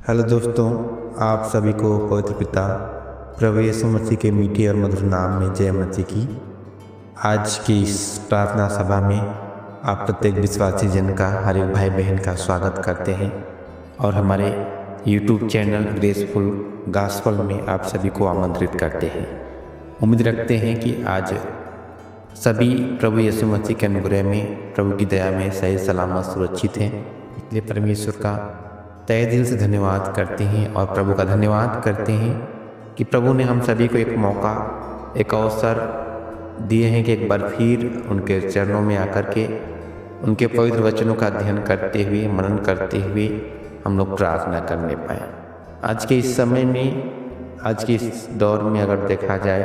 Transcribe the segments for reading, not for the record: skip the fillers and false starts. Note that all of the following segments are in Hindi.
हेलो दोस्तों, आप सभी को पवित्र पिता प्रभु यीशु मसीह के मीठे और मधुर नाम में जय मसीह की। आज की इस प्रार्थना सभा में आप प्रत्येक विश्वासी जन का, हर एक भाई बहन का स्वागत करते हैं और हमारे यूट्यूब चैनल ग्रेसफुल गॉस्पेल में आप सभी को आमंत्रित करते हैं। उम्मीद रखते हैं कि आज सभी प्रभु यीशु मसीह के अनुग्रह में, प्रभु की दया में सही सलामत सुरक्षित हैं। इसलिए परमेश्वर का तहे दिल से धन्यवाद करते हैं और प्रभु का धन्यवाद करते हैं कि प्रभु ने हम सभी को एक मौका, एक अवसर दिए हैं कि एक बार फिर उनके चरणों में आकर के उनके पवित्र वचनों का अध्ययन करते हुए, मनन करते हुए हम लोग प्रार्थना करने पाए। आज के इस समय में, आज के इस दौर में अगर देखा जाए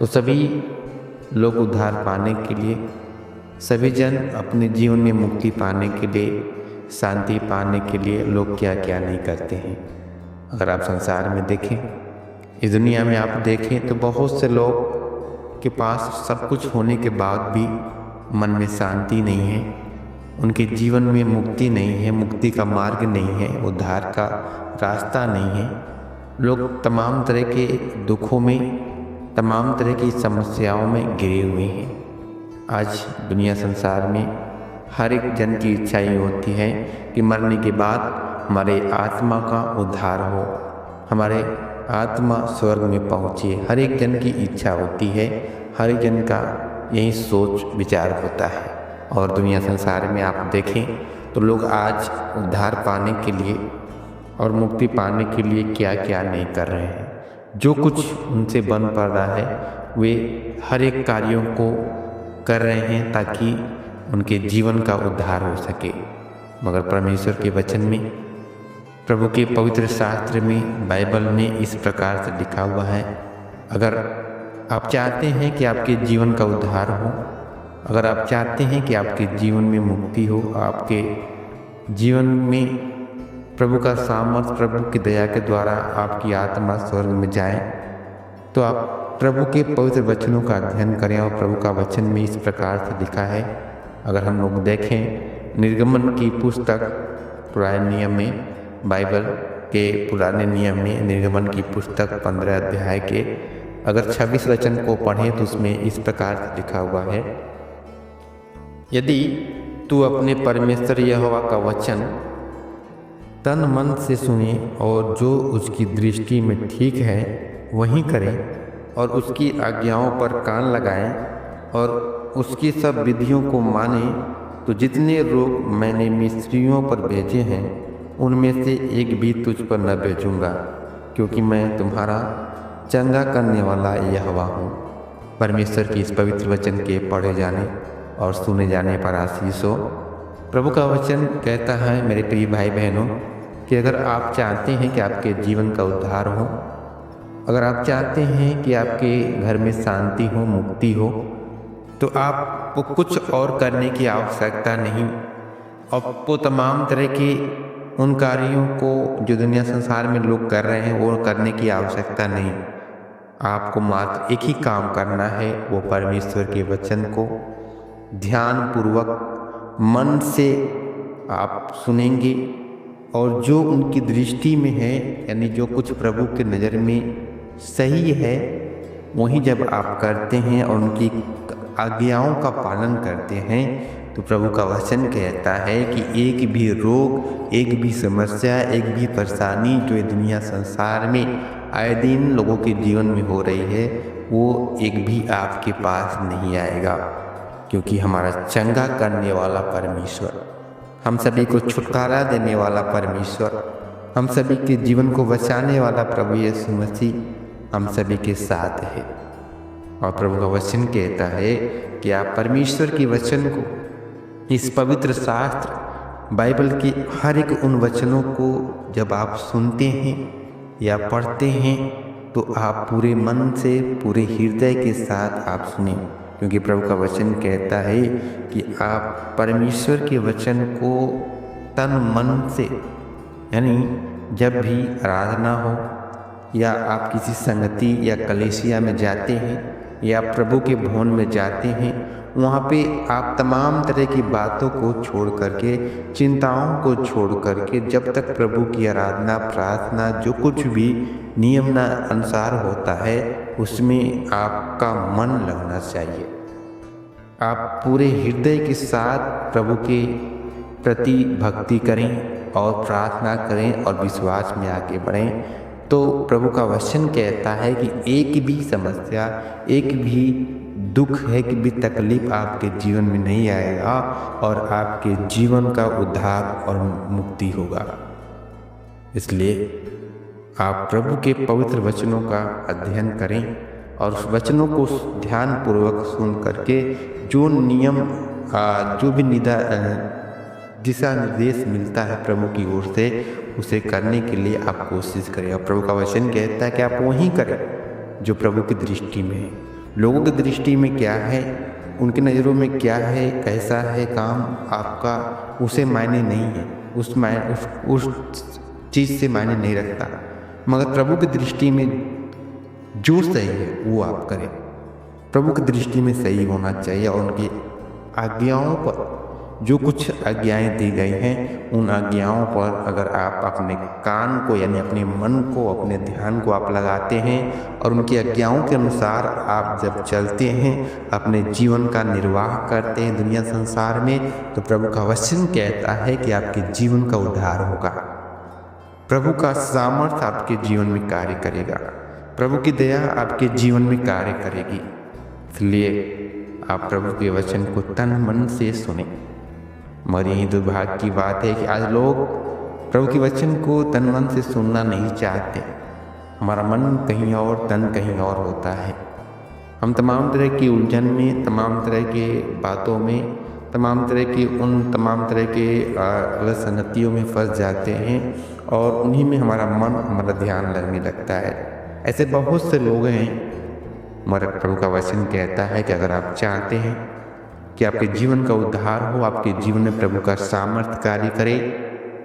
तो सभी लोग उद्धार पाने के लिए, सभी जन अपने जीवन में मुक्ति पाने के लिए, शांति पाने के लिए लोग क्या क्या नहीं करते हैं। अगर आप संसार में देखें, इस दुनिया में आप देखें तो बहुत से लोग के पास सब कुछ होने के बाद भी मन में शांति नहीं है, उनके जीवन में मुक्ति नहीं है, मुक्ति का मार्ग नहीं है, उद्धार का रास्ता नहीं है। लोग तमाम तरह के दुखों में, तमाम तरह की समस्याओं में घिरे हुए हैं। आज दुनिया संसार में हर एक जन की इच्छा ये होती है कि मरने के बाद हमारे आत्मा का उद्धार हो, हमारे आत्मा स्वर्ग में पहुँचे। हर एक जन की इच्छा होती है, हर एक जन का यही सोच विचार होता है। और दुनिया संसार में आप देखें तो लोग आज उद्धार पाने के लिए और मुक्ति पाने के लिए क्या क्या नहीं कर रहे हैं। जो कुछ उनसे बन पड़ रहा है वे हर एक कार्यों को कर रहे हैं ताकि उनके जीवन का उद्धार हो सके। मगर परमेश्वर के वचन में, प्रभु के पवित्र शास्त्र में, बाइबल में इस प्रकार से लिखा हुआ है, अगर आप चाहते हैं कि आपके जीवन का उद्धार हो, अगर आप चाहते हैं कि आपके जीवन में मुक्ति हो, आपके जीवन में प्रभु का सामर्थ, प्रभु की दया के द्वारा आपकी आत्मा स्वर्ग में जाए, तो आप प्रभु के पवित्र वचनों का अध्ययन करें। और प्रभु का वचन में इस प्रकार से लिखा है, अगर हम लोग देखें निर्गमन की पुस्तक, पुराने नियम में, बाइबल के पुराने नियम में निर्गमन की पुस्तक 15 अध्याय के अगर 26 वचन को पढ़ें तो उसमें इस प्रकार से लिखा हुआ है, यदि तू अपने परमेश्वर यहोवा का वचन तन मन से सुने और जो उसकी दृष्टि में ठीक है वही करे और उसकी आज्ञाओं पर कान लगाए और उसकी सब विधियों को माने, तो जितने रोग मैंने मिस्रियों पर भेजे हैं उनमें से एक भी तुझ पर न भेजूंगा, क्योंकि मैं तुम्हारा चंगा करने वाला यहोवा हूँ। परमेश्वर की इस पवित्र वचन के पढ़े जाने और सुने जाने पर आशीष हो। प्रभु का वचन कहता है, मेरे प्रिय भाई बहनों, कि अगर आप चाहते हैं कि आपके जीवन का उद्धार हो, अगर आप चाहते हैं कि आपके घर में शांति हो, मुक्ति हो, तो आपको कुछ और करने की आवश्यकता नहीं। आपको तमाम तरह के उन कार्यों को जो दुनिया संसार में लोग कर रहे हैं वो करने की आवश्यकता नहीं। आपको मात्र एक ही काम करना है, वो परमेश्वर के वचन को ध्यानपूर्वक मन से आप सुनेंगे और जो उनकी दृष्टि में है, यानी जो कुछ प्रभु के नज़र में सही है, वही जब आप करते हैं और उनकी आज्ञाओं का पालन करते हैं, तो प्रभु का वचन कहता है कि एक भी रोग, एक भी समस्या, एक भी परेशानी जो दुनिया संसार में आए दिन लोगों के जीवन में हो रही है, वो एक भी आपके पास नहीं आएगा, क्योंकि हमारा चंगा करने वाला परमेश्वर, हम सभी को छुटकारा देने वाला परमेश्वर, हम सभी के जीवन को बचाने वाला प्रभु यीशु मसीह हम सभी के साथ है। और प्रभु का वचन कहता है कि आप परमेश्वर के वचन को, इस पवित्र शास्त्र बाइबल के हर एक उन वचनों को जब आप सुनते हैं या पढ़ते हैं तो आप पूरे मन से, पूरे हृदय के साथ आप सुने, क्योंकि प्रभु का वचन कहता है कि आप परमेश्वर के वचन को तन मन से, यानी जब भी आराधना हो या आप किसी संगति या कलीसिया में जाते हैं या प्रभु के भवन में जाते हैं, वहाँ पे आप तमाम तरह की बातों को छोड़ करके, चिंताओं को छोड़ करके, जब तक प्रभु की आराधना प्रार्थना जो कुछ भी नियम अनुसार होता है उसमें आपका मन लगना चाहिए। आप पूरे हृदय के साथ प्रभु के प्रति भक्ति करें और प्रार्थना करें और विश्वास में आगे बढ़ें। तो प्रभु का वचन कहता है कि एक भी समस्या, एक भी दुख है कि भी तकलीफ आपके जीवन में नहीं आएगा और आपके जीवन का उद्धार और मुक्ति होगा। इसलिए आप प्रभु के पवित्र वचनों का अध्ययन करें और उस वचनों को ध्यान पूर्वक सुन करके जो नियम जो भी दिशा निर्देश मिलता है प्रभु की ओर से उसे करने के लिए आप कोशिश करें। और प्रभु का वचन कहता है कि आप वही करें जो प्रभु की दृष्टि में है। लोगों की दृष्टि में क्या है, उनकी नज़रों में क्या है, कैसा है काम आपका, उसे मायने नहीं है, उस चीज़ से मायने नहीं रखता। मगर प्रभु की दृष्टि में जो सही है वो आप करें। प्रभु की दृष्टि में सही होना चाहिए और उनकी आज्ञाओं पर जो कुछ आज्ञाएं दी गई हैं उन आज्ञाओं पर अगर आप अपने कान को यानी अपने मन को, अपने ध्यान को आप लगाते हैं और उनकी आज्ञाओं के अनुसार आप जब चलते हैं, अपने जीवन का निर्वाह करते हैं दुनिया संसार में, तो प्रभु का वचन कहता है कि आपके जीवन का उद्धार होगा। प्रभु का सामर्थ्य आपके जीवन में कार्य करेगा, प्रभु की दया आपके जीवन में कार्य करेगी। इसलिए आप प्रभु के वचन को तन मन से सुने। मगर यही दुर्भाग्य की बात है कि आज लोग प्रभु के वचन को तन मन से सुनना नहीं चाहते। हमारा मन कहीं और, तन कहीं और होता है। हम तमाम तरह की उलझन में, तमाम तरह के बातों में, तमाम तरह के गलत संगतियों में फंस जाते हैं और उन्हीं में हमारा मन, हमारा ध्यान लगने लगता है। ऐसे बहुत से लोग हैं। मगर प्रभु का वचन कहता है कि अगर आप चाहते हैं कि आपके जीवन का उद्धार हो, आपके जीवन में प्रभु का सामर्थ्य कार्य करे,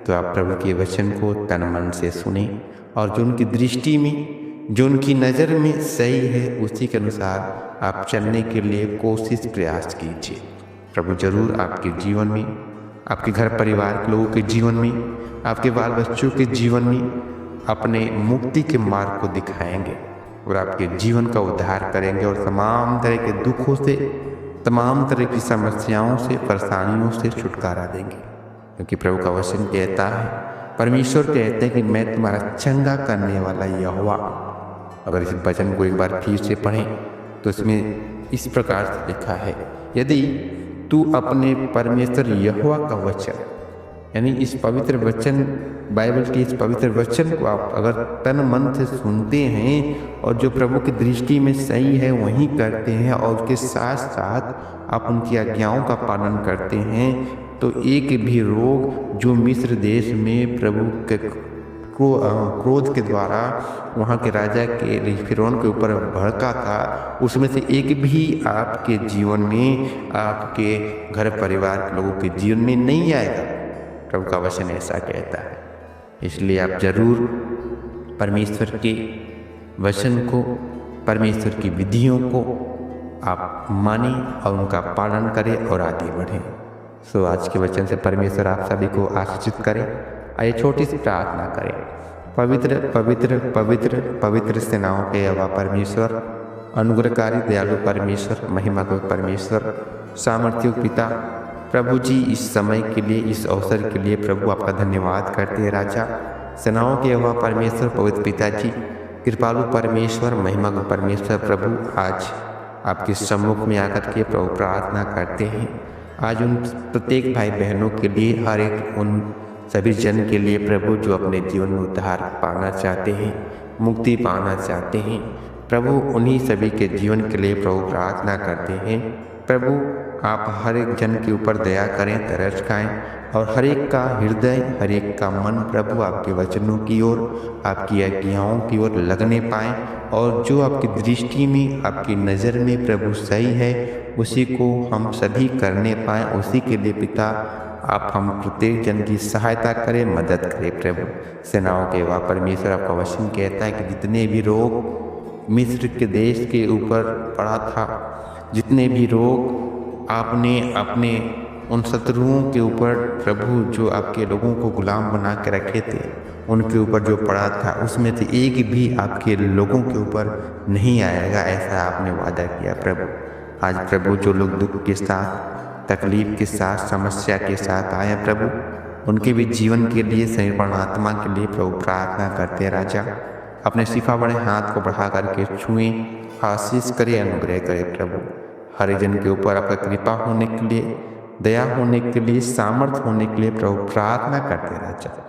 तो आप प्रभु के वचन को तन मन से सुने और जो उनकी दृष्टि में, जो उनकी नज़र में सही है उसी के अनुसार आप चलने के लिए कोशिश प्रयास कीजिए। प्रभु जरूर आपके जीवन में, आपके घर परिवार के लोगों के जीवन में, आपके बाल बच्चों के जीवन में अपने मुक्ति के मार्ग को दिखाएंगे और आपके जीवन का उद्धार करेंगे और तमाम तरह के दुखों से, तमाम तरह की समस्याओं से, परेशानियों से छुटकारा देंगे। क्योंकि प्रभु का वचन कहता है, परमेश्वर कहते हैं कि मैं तुम्हारा चंगा करने वाला यहोवा। अगर इस वचन को एक बार फिर से पढ़ें तो इसमें इस प्रकार से लिखा है, यदि तू अपने परमेश्वर यहोवा का वचन, यानी इस पवित्र वचन, बाइबल के इस पवित्र वचन को आप अगर तन मन से सुनते हैं और जो प्रभु की दृष्टि में सही है वही करते हैं और उसके साथ साथ आप उनकी आज्ञाओं का पालन करते हैं, तो एक भी रोग जो मिस्र देश में प्रभु के क्रोध के द्वारा वहाँ के राजा के फिरौन के ऊपर भड़का था, उसमें से एक भी आपके जीवन में, आपके घर परिवार के लोगों के जीवन में नहीं आएगा। प्रभु का वचन ऐसा कहता है। इसलिए आप जरूर परमेश्वर के वचन को, परमेश्वर की विधियों को आप मानें और उनका पालन करें और आगे बढ़ें। सो आज के वचन से परमेश्वर आप सभी को आशीषित करें। आइए छोटी सी प्रार्थना करें। पवित्र पवित्र पवित्र पवित्र सेनाओं के यहोवा परमेश्वर, अनुग्रहकारी दयालु परमेश्वर, महिमा को परमेश्वर, सामर्थ्य पिता, प्रभु जी इस समय के लिए, इस अवसर के लिए प्रभु आपका धन्यवाद करते हैं। राजा सेनाओं के यहोवा परमेश्वर, पवित्र पिताजी, कृपालु परमेश्वर, महिमा को परमेश्वर, प्रभु आज आपके सम्मुख में आकर के प्रभु प्रार्थना करते हैं। आज उन प्रत्येक भाई बहनों के लिए, हर एक उन सभी जन के लिए प्रभु जो अपने जीवन में उद्धार पाना चाहते हैं, मुक्ति पाना चाहते हैं, प्रभु उन्हीं सभी के जीवन के लिए प्रभु प्रार्थना करते हैं। प्रभु आप हर एक जन के ऊपर दया करें, तरस खाएं और हर एक का हृदय, हर एक का मन प्रभु आपके वचनों की ओर, आपकी आज्ञाओं की ओर लगने पाएं और जो आपकी दृष्टि में, आपकी नज़र में प्रभु सही है उसी को हम सभी करने पाएं। उसी के लिए पिता आप हम प्रत्येक जन की सहायता करें, मदद करें। प्रभु सेनाओं के यहोवा परमेश्वर, आपका वचन कहता है कि जितने भी रोग मिस्र के देश के ऊपर पड़ा था, जितने भी रोग आपने अपने उन शत्रुओं के ऊपर प्रभु जो आपके लोगों को गुलाम बना के रखे थे उनके ऊपर जो पड़ा था उसमें से एक भी आपके लोगों के ऊपर नहीं आएगा, ऐसा आपने वादा किया प्रभु। आज प्रभु जो लोग दुख के साथ, तकलीफ के साथ, समस्या के साथ आए प्रभु, उनके भी जीवन के लिए, समर्पण आत्मा के लिए प्रभु प्रार्थना करते हैं राजा। अपने शिफा बड़े हाथ को बढ़ा करके छुएं, आशीष करे, अनुग्रह करे प्रभु। हर जन के ऊपर आपका कृपा होने के लिए, दया होने के लिए, सामर्थ्य होने के लिए प्रभु प्रार्थना करते राजा।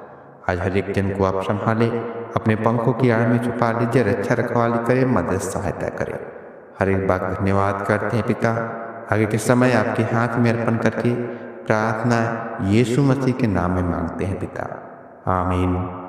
आज हर एक जन को आप संभाले, अपने पंखों की आड़ में छुपा लीजिए, रक्षा रखवाली करे, मदद सहायता करे। हर एक बात धन्यवाद करते हैं पिता। आगे के समय आपके हाथ में अर्पण करके प्रार्थना यीशु मसीह के नाम में मांगते हैं पिता, आमीन।